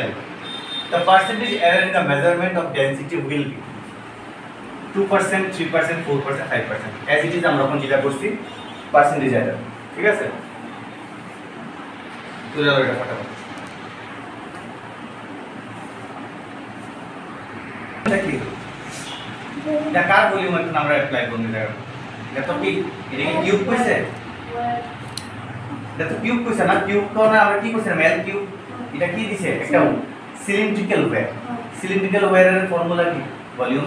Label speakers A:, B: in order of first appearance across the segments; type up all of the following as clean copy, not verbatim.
A: L. The percentage error in the measurement of density will be 2%, 3%, 4%, 5%. As it is আমরা কোন যেটা করছি percentage error, ঠিক আছে? তুলে দাও এটা ফটাফট। এটা কি? এটা কার ভলিউম এখন আমরা অ্যাপ্লাই করব এটা? এটা তো কি এটা কি কিউব কইছে? এটা তো কিউব কইছে না, কিউব তো না আমরা কি কইছিলাম L কিউব। এটা কি দিছে? একটা সিলিন্ড্রিক্যাল ওয়্যার। সিলিন্ড্রিক্যাল ওয়্যারের ফর্মুলা কি? ভলিউম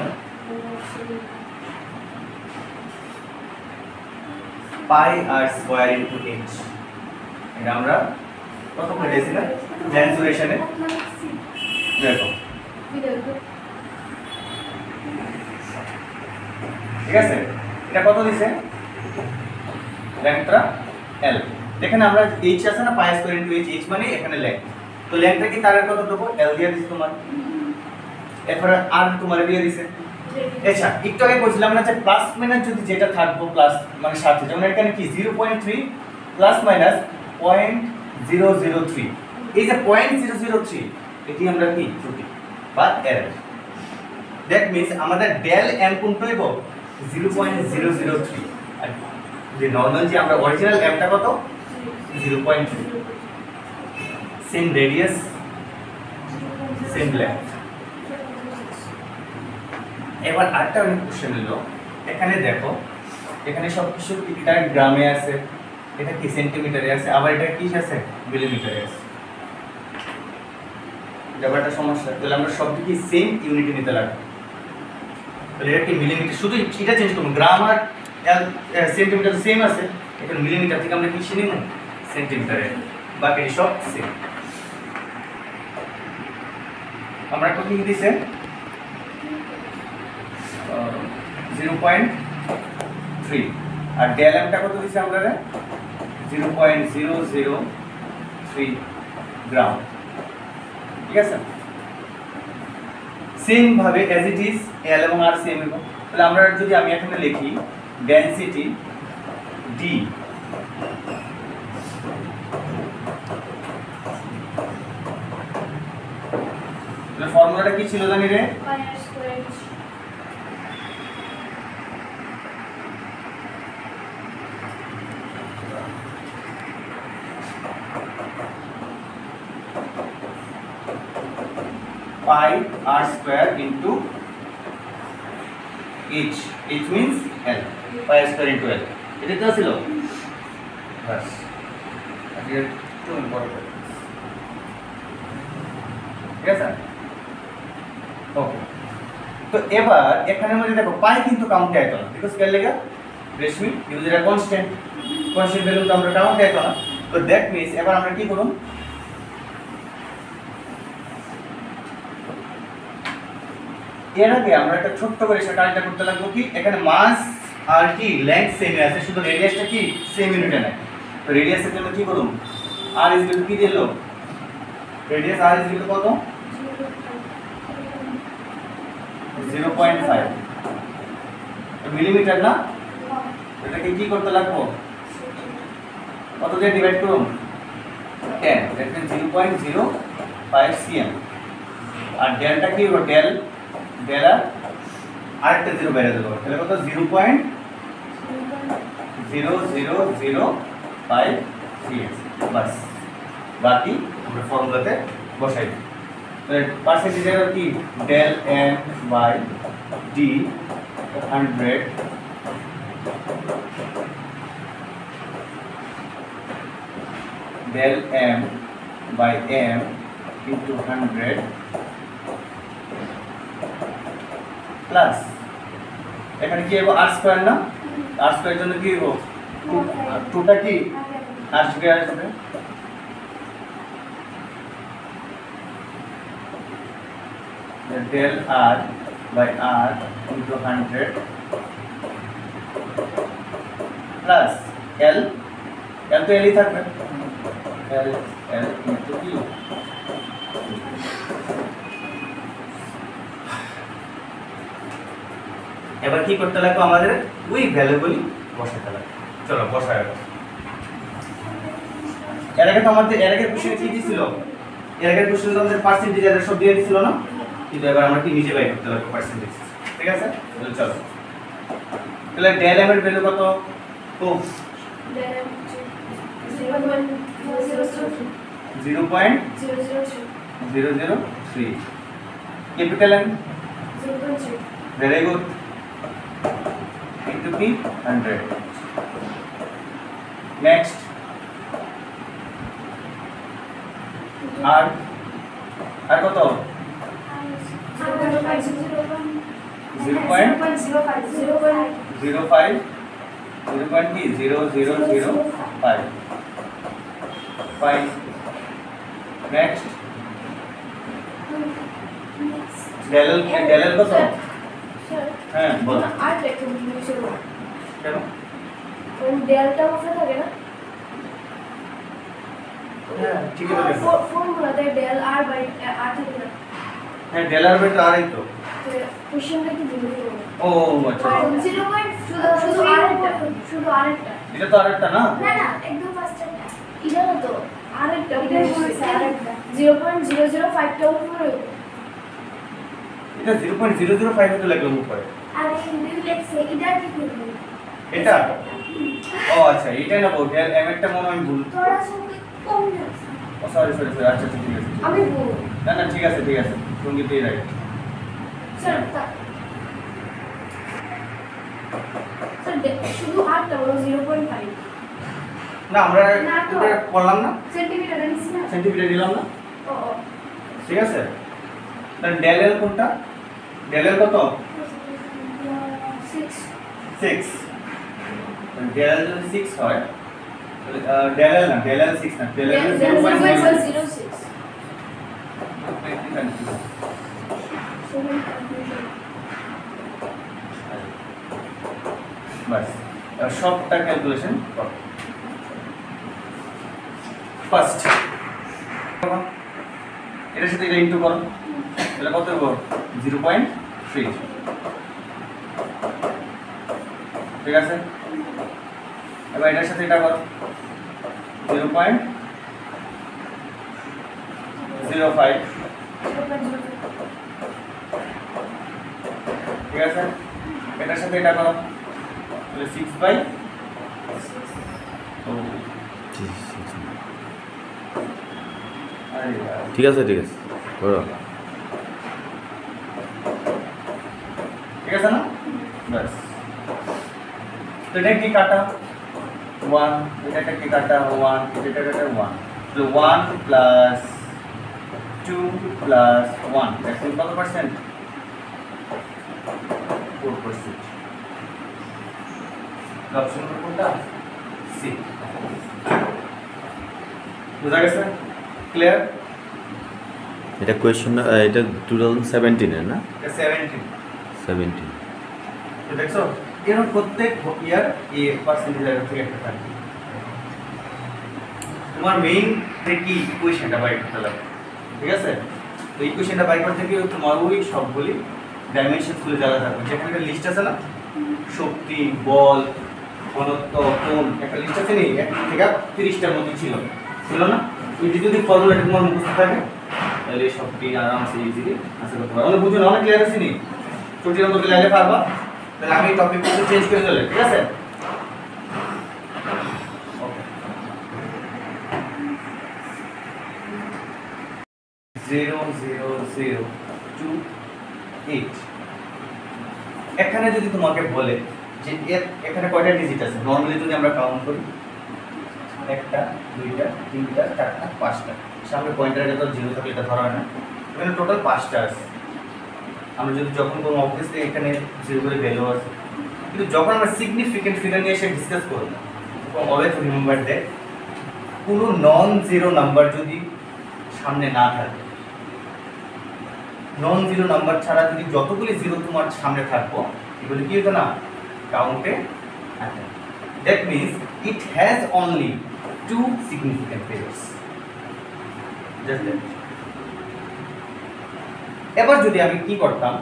A: পাই আর স্কয়ার ইনটু h। এটা আমরা কত করে দিয়েছিলাম ডেন্সুরেশনে দেখো, ঠিক আছে? এটা কত দিছে লেন্থটা L। দেখেন আমরা h আছে না pi square into h, h মানে এখানে লেন্থ, তো লেন্থটা কি তারের কত দেবো L দিয়ে দিছি তোমার, এরপর আর তোমার দিয়ে দিছে। আচ্ছা একটু আগে বলছিলাম না যে প্লাস মাইনাস যদি যেটা থাকবো প্লাস মানে সাথে, যেমন এখানে কি 0.3 প্লাস মাইনাস 0.003, এই যে 0.003 এটি আমরা কি ত্রুটি বা এরর। দ্যাট মিন্স আমাদের ডেল m কোনটা হইব 0.003, আর যে নরমাল যে আমরা অরিজিনাল m টা কত 0.3। Same radius same length. এবার আরেকটা কোশ্চেন হলো, এখানে দেখো এখানে সব কিছু এটা গ্রামে আছে, এটা কি সেন্টিমিটারে আছে, আবার এটা কি আছে মিলিমিটারে আছে। ব্যাপারটা সমস্যা, তাহলে আমরা সবদিকে সেম ইউনিটে নিতে লাগবে। তাহলে এটা কি মিলিমিটার, শুধু এটা চেঞ্জ করব, গ্রাম আর সেন্টিমিটার সেম আছে, এখানে মিলিমিটার থেকে আমরা কি নিব সেন্টিমিটারে, বাকি সব সেম। আমরা কত কি দিয়েছে 0.3, আর ডেল এমটা কত দিয়েছে আমরা 0.003 গ্রাম, ঠিক আছে? সেম ভাবে অ্যাজ ইট ইজ এল এবং আর সেম হবে। তাহলে আমরা যদি আমি এখানে লিখি ডেনসিটি ডি, তাহলে ফর্মুলাটা কি ছিল জানি রে? pi r square into h, h means l, pi r square into l, এটা তো ছিল বাস। আজকে তো ইম্পর্টেন্ট, ঠিক আছে? ওকে, তো এবার এখানে মধ্যে দেখো পাই কিন্তু কাউন্ট আইতো না, বিকজ কেন লেখা রেশমি ইউজ এর কনস্ট্যান্ট, কনস্ট্যান্ট ভ্যালু তো আমরা কাউন্ট আইতো না। তো দ্যাট মিন্স এবার আমরা কি করব, এর আগে আমরা একটা ছোট্ট করে সেটা কাজটা করতে লাগবো কি, এখানে মাস আর কি লেন্থ সেম আছে, শুধু রেডিয়াসটা কি সেম ইউনিটে নাই। তো রেডিয়াসের জন্য কি করব, r ইজ ইকুয়াল টু কি দিলো, রেডিয়াস r ইজ ইকুয়াল কত 0.5 মিলিমিটার না, এটাকে কি করতে লাগবো কত দিয়ে ডিভাইড করব 10, দ্যাট মিন্স 0.05 cm। আর ডেলটা কি হবে ডেল, ডেল আরেকটা জিরো বেড়ে দেবো, তাহলে কত 0.0005 cm বাস। বাকি আমরা ফর্মুলাতে বসাই দিই। তাহলে পার্সেন্টেজ এর কি del m by d 100 del m by m into 100 plus এখানে কি হবে r স্কয়ার না, r স্কয়ার জন্য কি হবে 2টা কি r স্কয়ার আসবে, del r by r into 100 plus l, l তো l ই থাকবে, l into কি এবার কি করতে লাগবে আমাদের ওই ভ্যালুগুলি বসাতে লাগবে। চলো বসায়। এর আগে তো আমাদের এর আগে কোশ্চেনে কি দিছিল এর আগের কোশ্চেনে তো আমাদের পার্সেন্টেজ এর সব দিয়ে দিছিল না, কিন্তু এবার আমরা কি নিজে বাই করতে পারবো পার্সেন্টেজ। ঠিক আছে, তাহলে চলো। তাহলে ডেল এম এর ভ্যালু কত? তো 0.003 capital M
B: 0.3
A: very good into কি 100 নেক্সট আর কত 0.005 ফাইন নেক্সট ডেল কত? হ্যাঁ বল
B: আর দেখো নিচে
A: কেন?
B: কোন ডেলটা উপরে থাকে না?
A: হ্যাঁ ঠিক আছে
B: ফর্মুলাতে ডেল আর বাই আর থাকে না?
A: হ্যাঁ ডেল আর বাই তো আর এই তো
B: কোশ্চেনটা কি ভুল হলো?
A: ও আচ্ছা
B: 0. শুধু আরেকটা
A: এটা তো আরেকটা না?
B: না না একদম ফার্স্টটা এটা না তো আরেকটা এটা বলছে আরেকটা 0.005 টা উপরে
A: এটা 0.005 এ তো লাগলো উপরে।
B: আর এই লেখছে এটা কি করবে?
A: এটা ও আচ্ছা এটা না বল ডেল এম একটা মনে হয় ভুল।
B: তোরা সঙ্গে কম যাচ্ছে
A: ও সরি আচ্ছা ঠিক আছে
B: আমি ভুল
A: না ঠিক আছে তুমি তো রাইট।
B: স্যার শুধু আটটা হলো 0.5
A: না আমরা
B: না তো।
A: এটা করলাম না,
B: সেন্টিমিটার নিছি না?
A: সেন্টিমিটার দিলাম না,
B: ও
A: ঠিক আছে। তাহলে ডেল এল কোনটা? ডেল এল কত?
B: 6
A: 6 ডেল 6 হয় ডেল এল না ডেল এল 6 না ডেল এল
B: 0.06
A: বাস সবটা ক্যালকুলেশন করো। ফার্স্ট এটার সাথে এটা ইনটু করো, তাহলে কত হবে? 0.3 ঠিক আছে। এবার এটার সাথে এটা করো 0.05 ঠিক আছে। এটার সাথে এটা করো তাহলে 6 বাই
C: ঠিক আছে করো।
A: ঠিক আছে না? বাস তো এটা কি কাটা 1 এটা কি কাটা 1 এটা কাটা 1 তো 1 প্লাস 2 প্লাস 1 দেখুন কত পার্সেন্ট? 4%। অপশন নম্বর কোনটা? সি। বুঝা গেছে? ক্লিয়ার?
C: এটা কোয়েশ্চন এটা 2017 এর না?
A: এটা 17
C: 17
A: তো দেখছো এরকম প্রত্যেক ইয়ার এই পার্সেন্টেজ থেকে একটা থাকবে। তোমার মেইন কি ইকুয়েশনটা বাই করতে লাগবে, ঠিক আছে। তো ইকুয়েশনটা বাই করতে গিয়ে তোমার ওই সবগুলি ডাইমেনশন গুলো জানা থাকবে, যেখানে একটা লিস্ট আছে না, শক্তি, বল, ঘনত্ব, কোণ, একটা লিস্ট আছে নেই 1 থেকে 30টার মতো ছিল না? এটি যদি ফর্মুলাটা তোমার মুখস্থ থাকে তাহলে এই সবটি আরামসে ইজিলি আনসার করতে পারবে। আমরা বুঝুন অনেক ক্লিয়ার আছে নি? ছোটির মতো লাইলে পারবা। তাহলে আমি টপিক একটু চেঞ্জ করে দিলে, ঠিক আছে? ওকে 0.002.8 এখানে যদি তোমাকে বলে যে এখানে কয়টা ডিজিট আছে, নরমালি যদি আমরা কাউন্ট করি 1টা 2টা 3টা 4টা 5টা, সামনে পয়েন্টারে তো 0 থাকলে এটা ধরা হয় না, এখানে টোটাল 5টা আছে। আমরা যদি যখন কোনো অবভিয়াসলি এখানে 0 করে ভ্যালু আছে, কিন্তু যখন আমরা সিগনিফিকেন্ট ফিগার নিয়ে এসে ডিসকাস করব অলওয়েজ রিমেম্বার দ্যাট কোনো নন জিরো নাম্বার যদি সামনে না থাকে, নন জিরো নাম্বার ছাড়া যদি যতগুলি জিরো তোমার সামনে থাকবো এগুলি কি হতো না কাউন্টে থাকে। That means it has only 2 significant figures. Just that. এবার যদি আমি কি করতাম,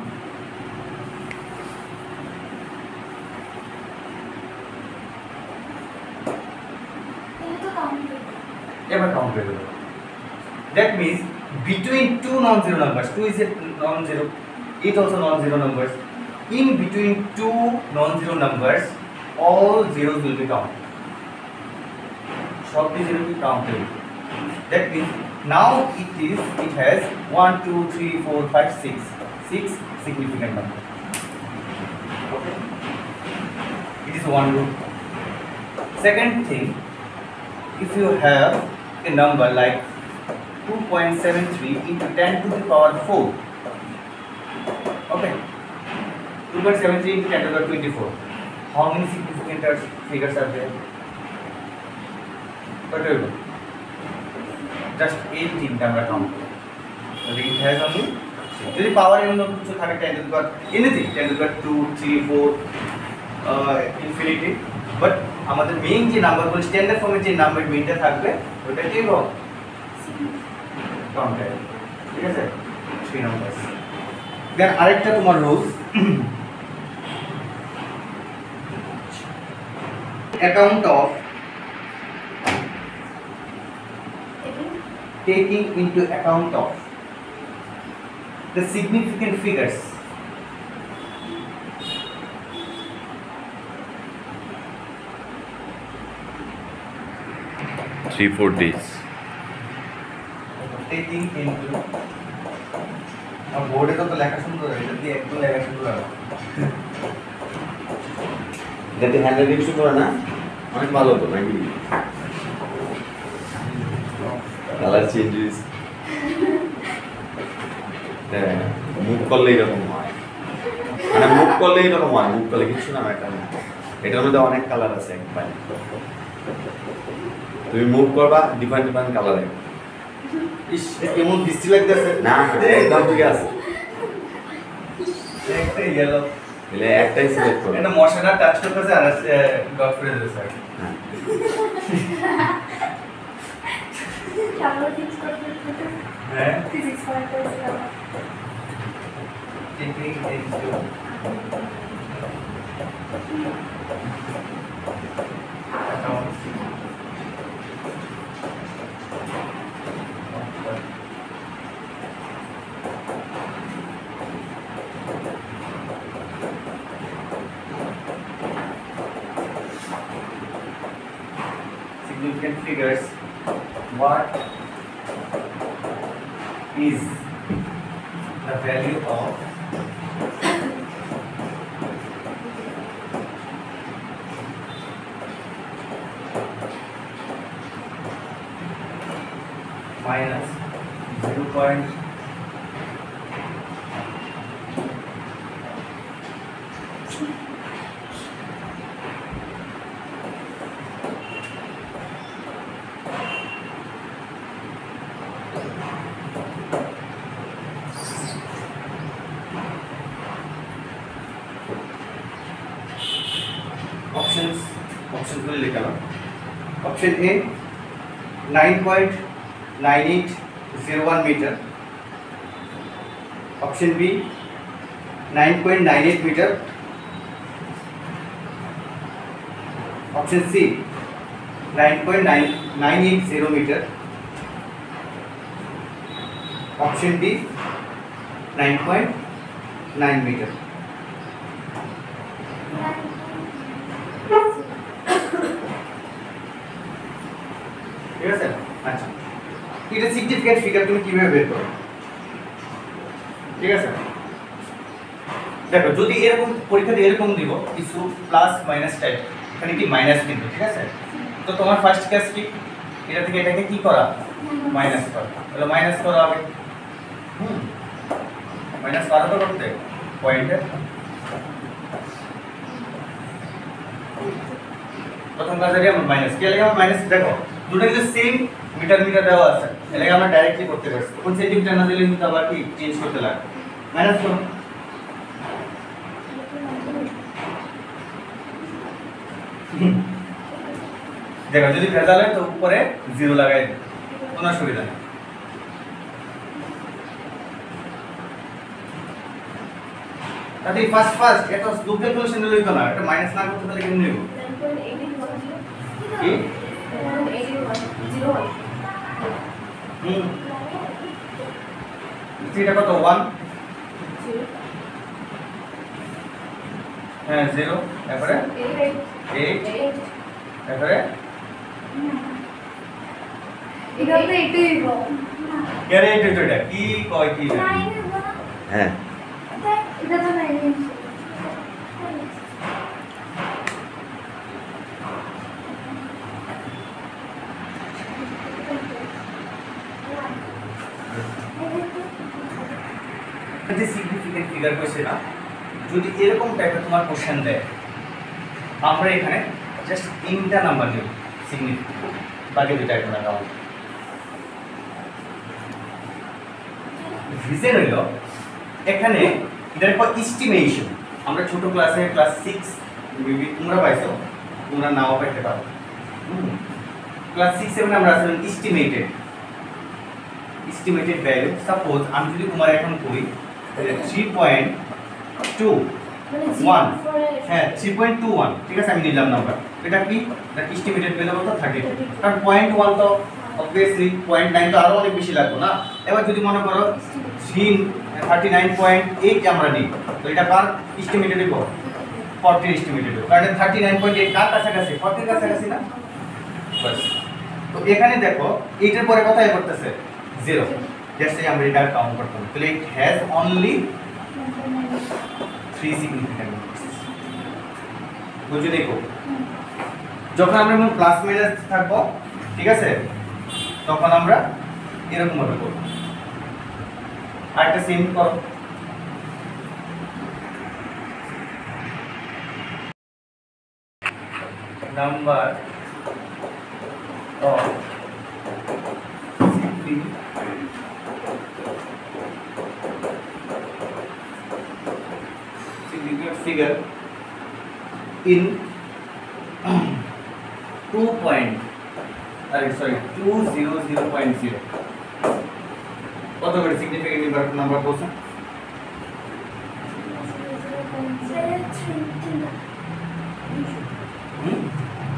A: এবার কাউন্ট করে দেবো। That means between two non-zero numbers, 2 is a non-zero, 8 also non-zero numbers. In between two non-zero numbers, all zeros will be counted. Short zero will be counted. That means now it has 1, 2, 3, 4, 5, 6 significant numbers. Okay. It is one rule. Second thing, if you have a number like 2.73 into 10 to the power 4. Okay. 2.73 into 10 to the power 24. How many significant figures are there? Whatever. Just 18 number count. So it has only to the power even though 10 to the power anything 10 to the power 2, 3, 4 infinity. But আমাদের main যে নাম্বারগুলো standard ফর্মে যে number মেইনটা থাকবে ওটা কি হবে counter ঠিক আছে 3 নাম্বারস দেন আরেকটা তোমার rule account of taking into account of the significant figures
C: 3-4 days.
A: taking into बोर्डे तो लेखा सुंदर है जल्दी एक तो लेखा सुंदर है
C: যাতে হ্যান্ডরাইটিং সুন্দর না অনেক ভালো তো নাকি কালার চেঞ্জেস মুভ করলে এরকম হয় মানে মুভ করলে এরকম হয় মুভ করলে কিছু না এটা না এটার মধ্যে অনেক কালার আছে একবার তুমি মুভ করবা ডিফারেন্ট ডিফারেন্ট কালার হবে
A: ইস এমন বৃষ্টি লাগতেছে
C: না একদম ঠিক আছে
A: একটা ইয়েলো
C: এলে একটাই সিলেক্ট করো
A: এটা মশাটা টাচ করতেছে আর ডট ফ্রেজ আছে
C: হ্যাঁ
B: তাহলে ফিক্স করতে
A: হ্যাঁ
B: ফিজিক্স পড়াতে
A: taking into account significant figures, what is the value of minus 0. Options will लिखा ना option A 9.9801 meter, option B 9.98 meter, option C 9.980 meter, option D 9.9 meter. ঠিক আছে আচ্ছা এটা সিগনিফিকেন্ট ফিগার তুমি কিভাবে বের করো ঠিক আছে দেখো যদি এরকম পরীক্ষাতে এরকম দিব কিছু প্লাস মাইনাস টাইপ এখানে কি মাইনাস কিন্তু ঠিক আছে তো তোমার ফার্স্ট কাজ কি এটা থেকে এটাকে কি করা মাইনাস করা তাহলে মাইনাস করা হবে মাইনাস করা তো করতে পয়েন্টে প্রথম কাজ আছে আমরা মাইনাস কি লাগে আমরা মাইনাস দেখো দুটো কিন্তু সেম মিটার মিটার দেওয়া আছে এটাকে আমরা ডাইরেক্টলি করতে পারছি কোন সেন্টিমিটার না দিলে কিন্তু আবার কি চেঞ্জ করতে লাগে মাইনাস করো দেখো যদি ভেজাল হয় তো উপরে 0 লাগাই দিই কোনো অসুবিধা নেই তাহলে ফার্স্ট এটা দুটো সলিউশন লইতো না এটা মাইনাস না করতে তাহলে কেমনে নেব কি
B: 9.81 0
A: হুম এটা কত 1 হ্যাঁ 0 তারপরে 8 তারপরে
B: এটা তো এটাই গো
A: কেরে এটা কি কয় কি না?
C: হ্যাঁ
B: এটা তো নাই
A: যে সিগনিফিকেন্ট ফিগার কইছে না, যদি এরকম টাইপের তোমার কোশ্চেন দেয়, আমরা এখানে জাস্ট 3টা নাম্বার নেব সিগনিফিকেন্ট, বাকি দুইটা এখন লাগাও। রিজন হইল এখানে এটার পর এস্টিমেশন, আমরা ছোট ক্লাসে ক্লাস 6 মেবি তোমরা পাইছো, তোমরা নাও পাইতে পারো। ক্লাস 6 7 আমরা আসলে এস্টিমেটেড ভ্যালু, সাপোজ আমি যদি তোমার এখন করি 3.21 হ্যাঁ 3.21 ঠিক আছে, আমি নিলাম নাম্বার। এটা কি এটা এস্টিমেটেড ভ্যালু কত 30, কারণ 0.1 তো অবভিয়াসলি 0.9 তো আরো অনেক বেশি লাগবে না। এবার যদি মনে করো 39.8 আমরা নিই, তো এটা কার এস্টিমেটেড হইব 40 এস্টিমেটেড হইব, কারণ 39.8 কার কাছাকাছি 40 এর কাছাকাছি না। বাস, তো এখানে দেখো এইটার পরে কথাই করতেছে 0, জাস্ট আমরা এটা কাউন্ট করতে হবে, তাহলে it has only 3 significant numbers. বুঝে দেখো যখন আমরা প্লাস মাইনাস থাকবো ঠিক আছে, তখন আমরা এরকম ভাবে করব। আরেকটা সেম করো, number of significant figure in 200.0 কত করে সিগনিফিকেন্ট নাম্বার বলছো?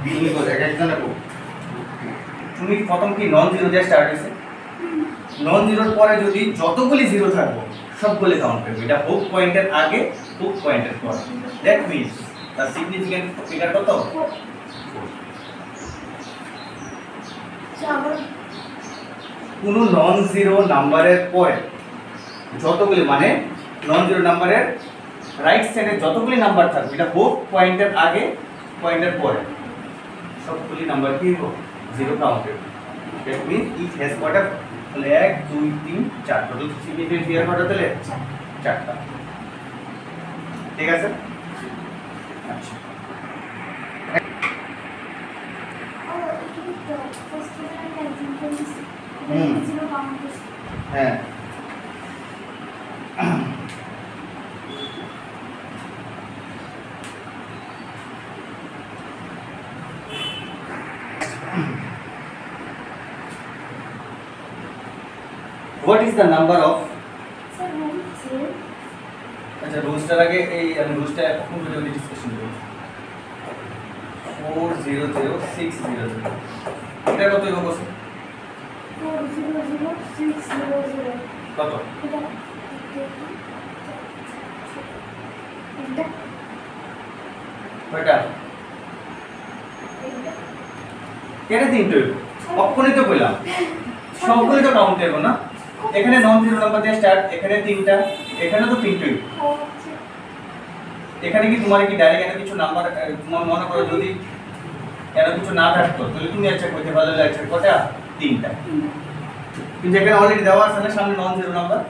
A: তুমি বল এক একজন আপু, তুমি প্রথম কি নন জিরো দিয়ে স্টার্ট হইছে, নন জিরোর পরে যদি যতগুলি জিরো থাকবো সবগুলি কাউন্ট করবে, এটা হুক পয়েন্টের আগে হুক পয়েন্টের পরে। দ্যাট মিন্স তার সিগনিফিকেন্ট ফিগার কত? কোনো নন জিরো নাম্বারের পরে যতগুলি, মানে নন জিরো নাম্বারের রাইট সাইডে যতগুলি নাম্বার থাকবে এটা হুক পয়েন্টের আগে পয়েন্টের পরে সবগুলি নাম্বার কি হবে zero counted. That means it has got a 1 2 3 4 total significant figure কত তাহলে 4টা। ঠিক আছে, আচ্ছা হ্যাঁ what is the number of আচ্ছা রুলসটার আগে এই আমি রুলসটা এখন পর্যন্ত ডিসকাশন করব। 400600 এটা কত এরকম আছে
B: 400600
A: কত কয়টা কেটে তিনটে অক্ষণই তো কইলাম সবগুলো তো কাউন্ট করব না, এখানে নন জিরো নাম্বার দিয়ে স্টার্ট, এখানে তিনটা, এখানে তো তিনটেই। এখানে কি তোমার কি ডাইরেক্ট এত কিছু নাম্বার তোমার মনে করো যদি এত কিছু না থাকতো তাহলে তুমি আচ্ছা কইতে ভালো লাগছে কয়টা তিনটা, কিন্তু এখানে অলরেডি দেওয়া আছে না সামনে নন জিরো নাম্বার,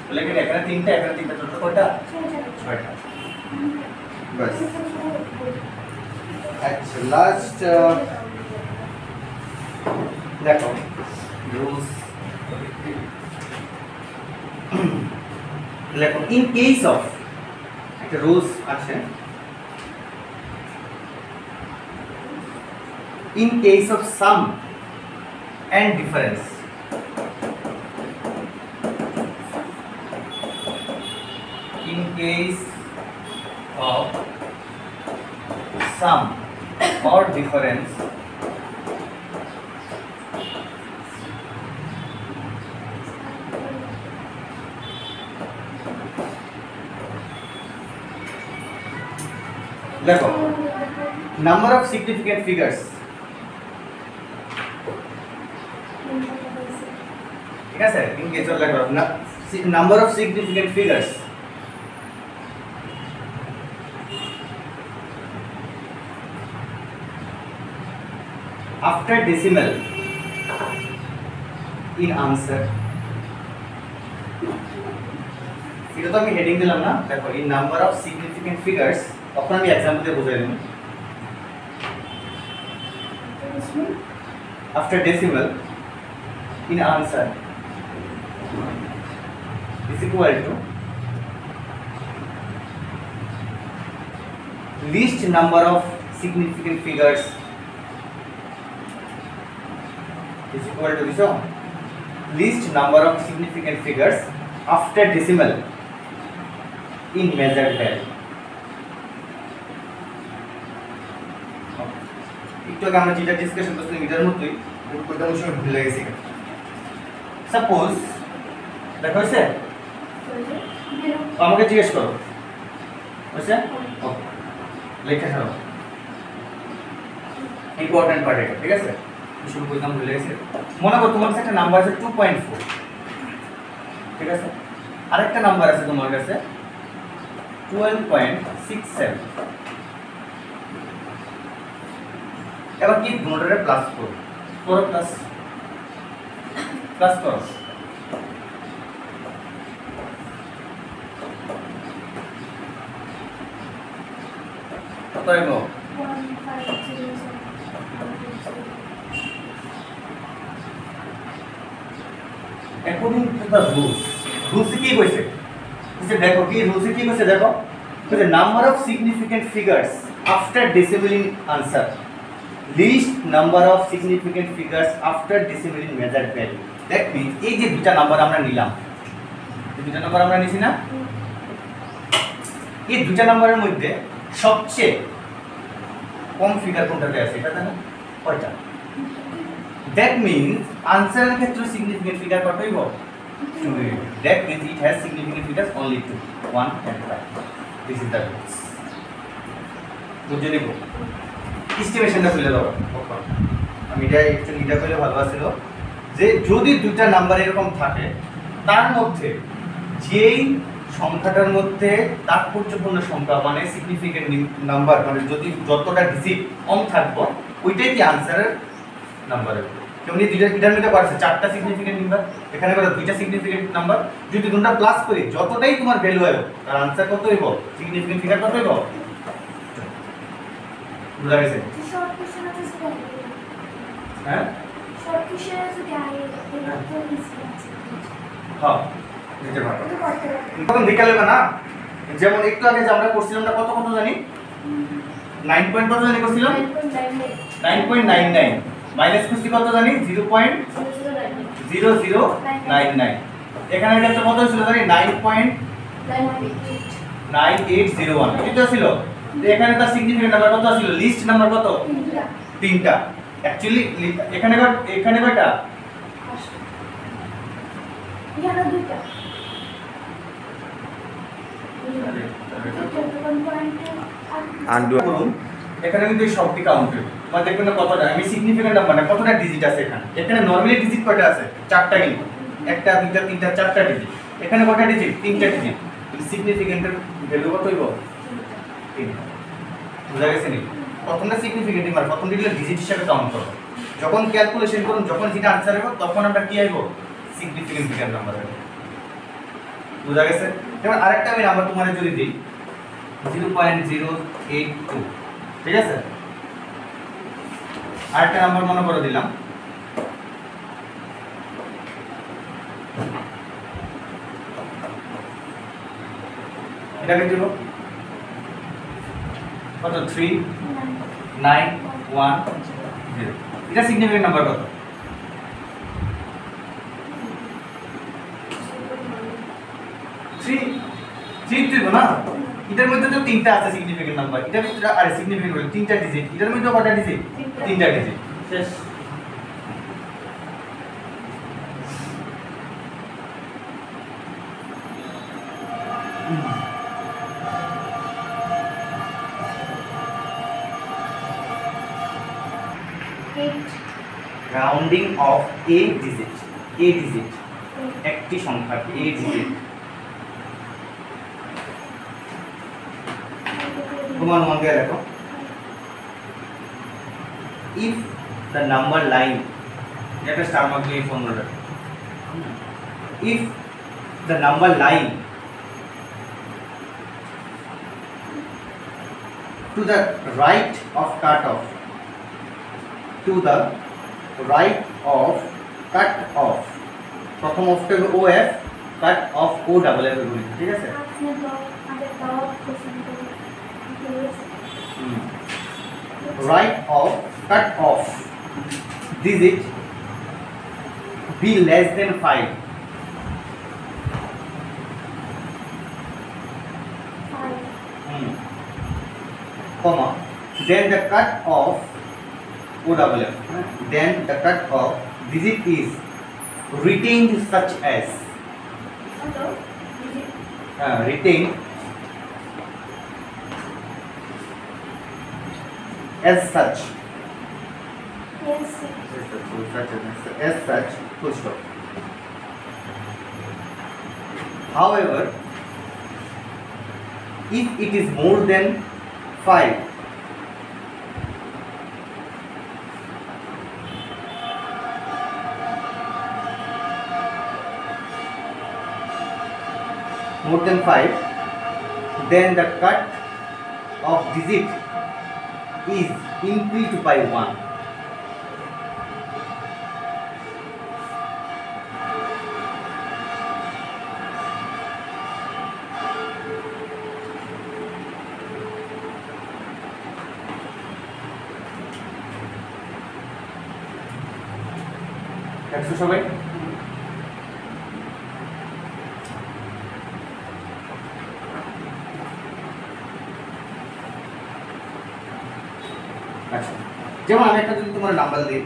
A: তাহলে এখানে তিনটা এখানে তিনটা টোটাল কয়টা ছয়টা। বাস আচ্ছা লাস্ট দেখো রুলস দেখো ইন কেস অফ একটা রুলস আছে, in case of sum and difference in case of sum or difference দেখো নাম্বার অফ সিগনিফিকেন্ট ফিগার্স, ঠিক আছে ইংলিশ লেখো number of significant figures after decimal in answer, এটা তো আমি হেডিং দিলাম না, দেখো এই নাম্বার অফ সিগনিফিকেন্ট ফিগার্স তখন আমি এক্সাম্পল দিয়ে বুঝাই দেব। after decimal in answer is equal to least number of significant figures is equal to this one, least number of significant figures after decimal in measured value. একটু আগে আমরা যেটা discussion করছিলাম এটার মতোই কোনটা আমি সময় ভুলে গেছি। সাপোজ দেখো হয়েছে, আমাকে জিজ্ঞেস করো হয়েছে, ওকে লেখা ছাড়ো ইম্পর্টেন্ট পার্ট এটা, ঠিক আছে শুরু করতাম ভুলে গেছি। মনে করো তোমার কাছে একটা নাম্বার আছে 2.4, ঠিক আছে, আরেকটা নাম্বার আছে তোমার কাছে 12.67, এবার কি দুটোরে প্লাস করো, করো প্লাস প্লাস করো, কত হইব? according to the rules কি কইছে? বুঝতে দেখো কি রুলস কি কইছে দেখো, কইছে number of significant figures after decimal in answer, least number of significant figures after decimal in measured value. That means এই যে দুটো নাম্বার আমরা নিলাম, এই দুটো নাম্বার আমরা নিছি না, এই দুটো নাম্বারের মধ্যে সবচেয়ে কম ফিগার কোনটাতে আছে এটা জানো কয়টা? That means answer এর ক্ষেত্রে significant figure কত হইব? 2. That means it has significant figures only 2, 1 and 5. This is the rules. বুঝে নিব এস্টিমেশনটা খুলে দাও। আমি এটা করলে ভালো আছিল যে যদি দুইটা নাম্বার এরকম থাকে তার মধ্যে যেই সংখ্যাটার মধ্যে তাৎপর্যপূর্ণ সংখ্যা মানে সিগনিফিকেন্ট নাম্বার মানে যদি যতটা ডিজিট কম থাকবো ওইটাই কি আনসারের নাম্বার হবে। যেমন এই দুইটা এটার মধ্যে আছে চারটা সিগনিফিকেন্ট নাম্বার, এখানে করে দুইটা সিগনিফিকেন্ট নাম্বার, যদি দুটো প্লাস করি যতটাই তোমার ভ্যালু হবে তার আনসার কত হইব, সিগনিফিকেন্ট ফিগার কত হইব। বুঝা গেছে?
B: শর্ট কোশ্চেন আছে সেটা
A: হ্যাঁ
B: শর্ট কোশ্চেন আছে কি আগে এটা তো ইজি আছে।
A: হ্যাঁ নিতে পারো
B: এটা করতে পারো।
A: তখন দেখা লাগবে না, যেমন একটু আগে যে আমরা করছিলাম না কত কত জানি 9 পয়েন্ট কত জানি করছিলাম 9.99 মাইনাস করছি কত জানি 0.0099, এখানে এটা কত ছিল জানি 9.9801 এটা ছিল। তো এখানে তার সিগনিফিকেন্ট নাম্বার কত ছিল, লিস্ট নাম্বার কত তিনটা, অ্যাকচুয়ালি এখানে কয়টা
B: এখানে দুইটা
C: আন্ডু
A: করুন এখানে কিন্তু এই সবটি কাউন্ট হবে, মানে দেখবেন না কতটা আমি সিগনিফিকেন্ট নাম্বার না কতটা ডিজিট আছে এখানে, এখানে নরমালি ডিজিট কয়টা আছে চারটা, কিন্তু একটা দুইটা তিনটা চারটা ডিজিট, এখানে কয়টা ডিজিট তিনটা ডিজিট, সিগনিফিকেন্টের ভ্যালু কত হইব 3। বুঝা গেছে নি? প্রথমটা সিগনিফিকেন্ট মানে প্রথম দিলে ডিজিট হিসেবে কাউন্ট করব, যখন ক্যালকুলেশন করুন যখন যেটা আনসার হবে তখন আমরা কি আইব সিগনিফিকেন্ট ফিগার নাম্বার হবে। বুঝা গেছে? এবার আরেকটা আমি নাম্বার তোমারে যদি দিই 0.082, ঠিক আছে, আরেকটা নাম্বার মনে করে দিলাম এটাকে দিব কত 39110, এটা সিগনিফিকেন্ট নাম্বার কত? 3 দিব না, এটার মধ্যে তো তিনটা আছে সিগনিফিকেন্ট নাম্বার, এটার ভিতরে আরে সিগনিফিকেন্ট বলে তিনটা ডিজিট, এটার মধ্যে কয়টা ডিজিট তিনটা ডিজিট, শেষ। Rounding of A digit, A digit একটি সংখ্যা, এ ডিজিট। তোমার মন দিয়ে দেখো, if the number line, let us start with the formula. If the number line to the right of cutoff, to the right of cut off, প্রথম অফটা হলো OF, cut off O double F বলি, ঠিক আছে?
B: আপনি তো আগে দাও question করুন।
A: Right of cut off digit be less than 5, comma, then the cut off O double F, then the cut off digit is retained such as, retained as such, as such, full stop. However, if it is more than 5, more than 5, then the cut of digit is increased by 1. দেখছো সবাই? আচ্ছা, যেমন আমি একটা যদি তোমার number দিই,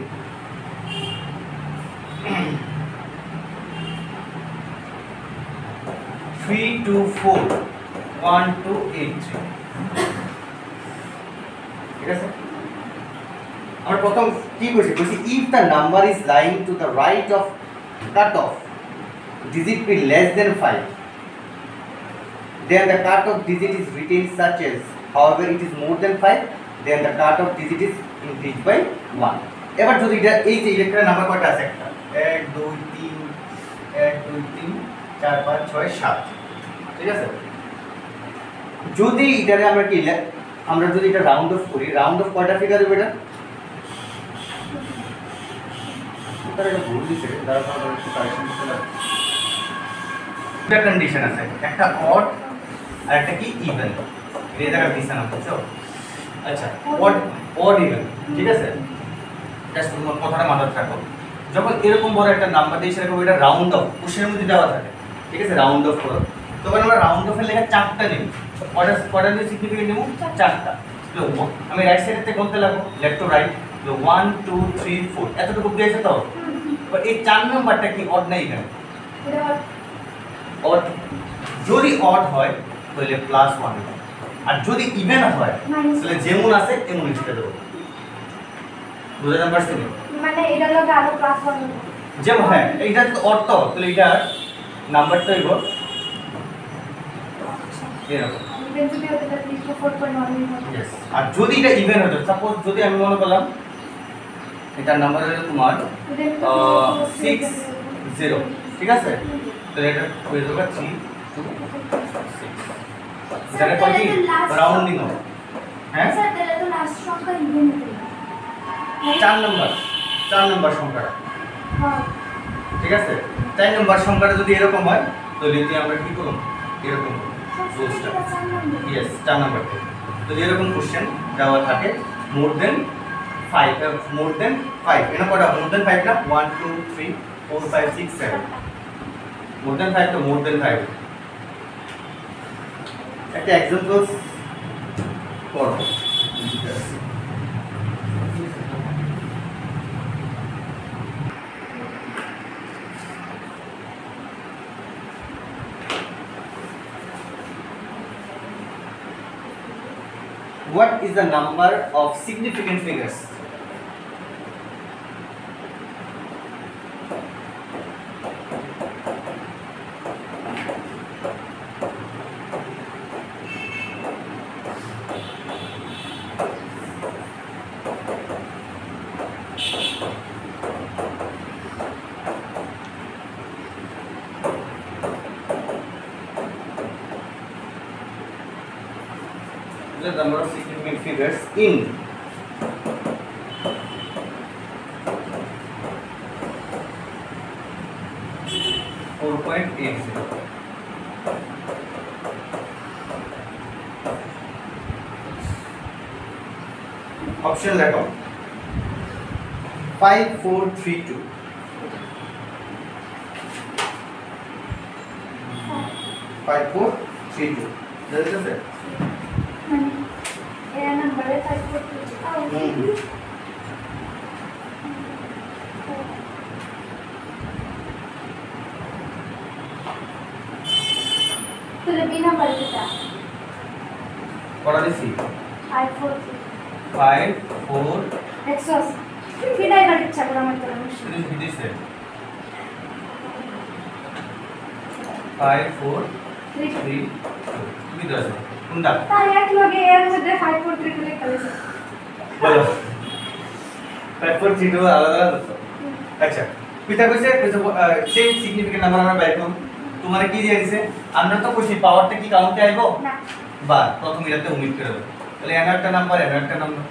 A: 3241283, ঠিক আছে? আমরা প্রথম কি করছি, বলছি if the number is lying to the right of cutoff digit be less than 5, then the cutoff digit is retained such as, however it is more than 5, then the cutoff digit is increased by 1. এবার যদি এটা এই যে electron number কয়টা আছে, একটা 1 2 3 1 2 3 4 5 6 7, ঠিক আছে? যদি এটারে আমরা কি আমরা যদি এটা রাউন্ড অফ করি, রাউন্ড অফ কয়টা ফিগার হবে এটা? এটা ভুল দিছে, তারা একটু কারেকশন করতে লাগে। দুটো কন্ডিশন আছে, একটা অড আর একটা কি ইভেন। এই জায়গা দিছে না, বুঝছো? আচ্ছা, অড ইভেন, ঠিক আছে? জাস্ট তোমার কথাটা মাথায় রাখো, যখন এরকম বড় একটা নাম্বার দিয়ে সেরকম এটা রাউন্ড অফ কোশ্চেনের মধ্যে দেওয়া থাকে, ঠিক আছে? রাউন্ড অফ করো, তখন আমরা রাউন্ড অফের লেখা 4টা নেব। কয়টা দিয়ে সিগনিফিকেন্ট নেব? 4টা। তো আমি রাইট সাইড থেকে গুনতে লাগবো, লেফট টু রাইট, 1 2 3 4, এতটুকু দিয়েছে তো। এবার এই 4 নাম্বারটা কি অড না ইভেন? অড। যদি অড হয় তাহলে +1, আর যদি ইভেন হয় তাহলে যেমন আছে তেমন লিখতে দেবো। বুঝতে পারছেন?
B: মানে এটা লগে আরো +1 হবে।
A: যেমন হ্যাঁ, এইটা তো অড তো, তাহলে এটার নাম্বারটা হইব এরকম।
B: ইভেন যদি হতে তাহলে 4.1 হবে।
A: यस, আর যদি এটা ইভেন হতো, সাপোজ যদি আমি মনে করলাম এটার নাম্বার হলো তোমার 60, ঠিক আছে? তাহলে এটা হয়ে যাবে 3 2 6, এটা কত কি রাউন্ডিং হবে? হ্যাঁ,
B: স্যার তাহলে তো লাস্ট সংখ্যা ইভেন হবে।
A: 4 নাম্বার সংখ্যাটা,
B: হ্যাঁ,
A: ঠিক আছে? 4 নাম্বার সংখ্যাটা যদি এরকম হয় তাহলে যদি আমরা কি করব, এরকম রোজটা, ইয়েস 4 নাম্বার। তো এরকম কোশ্চেন দেওয়া থাকে মোর দেন 5, এখানে কয়টা মোর দেন 5 না? 1 2 3 4 5 6 7, মোর দেন 5 তো মোর দেন 5। একটা এক্সাম্পল করো। What is the number of significant figures? the number of significant figures in option देखो 5432 5432 जल्दी से
B: मेरा नंबर है 542 तो बी नंबर कितना
A: पढ़ा दिसी
B: 543
A: 5 4
B: एक्सोस फिर आई कट चकरा मत करो
A: this is 5 4
B: 3
A: 3 তুমি দাও কোনটা
B: তার এক লগে এর মধ্যে 543 করে করেছে
A: বলো 542 আলাদা আলাদা আচ্ছা পিতা কইছে সেম সিগনিফিকেন্ট নাম্বার আমরা বের করব তোমার কি দিয়ে দিছে আমরা তো কইছি পাওয়ারটা কি কাউন্টে আইবো
B: না
A: বা প্রথম এটাতে ওমিট করে দাও তাহলে এর একটা নাম্বার এর একটা নাম্বার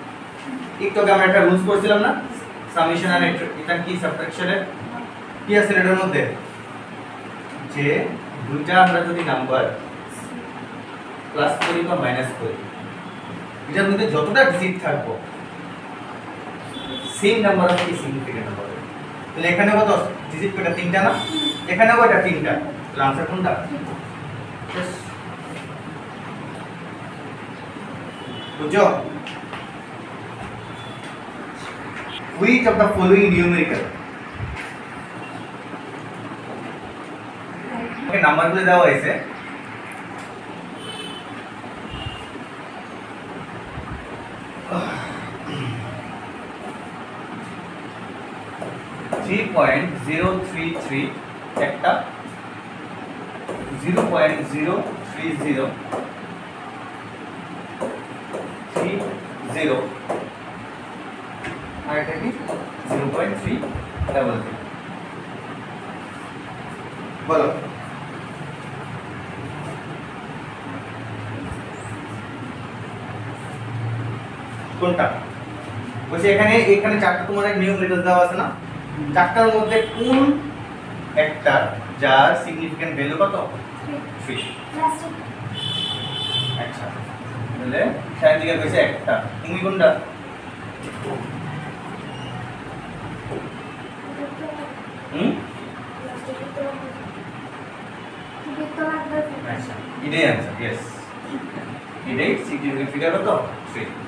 A: একটু আগে আমরা একটা রুলস করছিলাম না সামেশন আর এটা কি সাবট্রাকশনের কি আছে এটার মধ্যে যে দুইটা আমরা যদি নাম্বার প্লাস করি বা মাইনাস করি এটার মধ্যে যতটা ডিজিট থাকবো সেম নাম্বার অফ কি সিগনিফিকেন্ট নাম্বার তাহলে এখানে কত ডিজিট কয়টা তিনটা না এখানেও এটা তিনটা তাহলে आंसर কোনটা বুঝছো which of the following numerical ওকে নাম্বারগুলো দেওয়া হয়েছে .033 একটা 0.030 আর এটা কি 0.3 ডাবল বলো কোনটা বলছি এখানে চারটা তোমার নিউমেরিক্যাল দেওয়া আছে না চারটার মধ্যে কোন একটা যার সিগনিফিকেন্ট ভ্যালু কত 3
B: লাস্ট
A: আচ্ছা তাহলে সাইন দিকে কইছে একটা তুমি কোনটা আচ্ছা এটাই आंसर यस এটাই সিগনিফিকেন্ট ফিগার কত 3